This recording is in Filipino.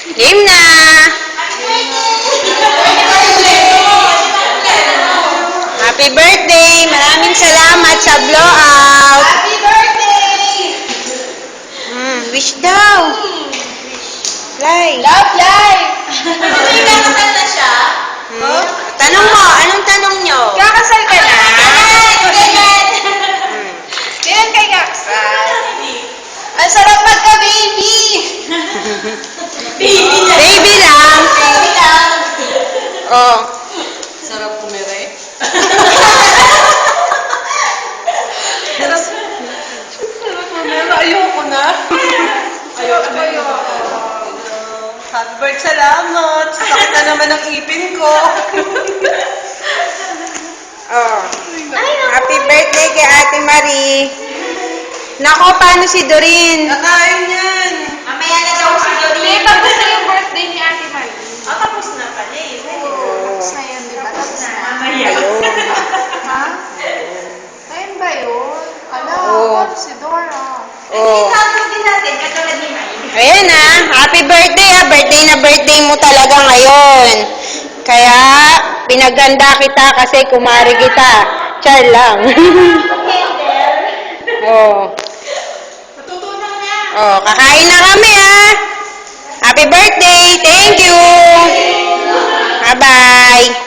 Game na! Happy birthday! Maraming salamat sa blowout! Happy birthday! Wish daw! Fly! Love life! May kakasal na siya? Tanong mo, anong tanong nyo? Kakasal ka na? Kailan kayo kakasal? Ang sarap magka-baby! Baby na. Baby lang! Baby lang. Oh. Sarap kumire. Ayoko na. Ayoko na. Happy birthday, salamat. Sakit na naman ang ipin ko. Oh. Happy birthday kay Ate Marie. Nako, paano si Doreen? Kakain yan. Mamaya na daw si Doreen. Tapos na yung birthday ni Ate Marie. Tapos na pala eh. Tapos na yun, di ba? Tapos na. Mamaya. Ha? Ayun ba yun? Ala, Oo. ano si Dora? Oh. Tapos din natin, katulad ni May. Ayan happy birthday birthday na birthday mo talaga ngayon. Kaya, pinaganda kita kasi kumari kita. Char lang. Oh. Matutunan na. Oh, kakain na kami Happy birthday. Thank you. Bye-bye.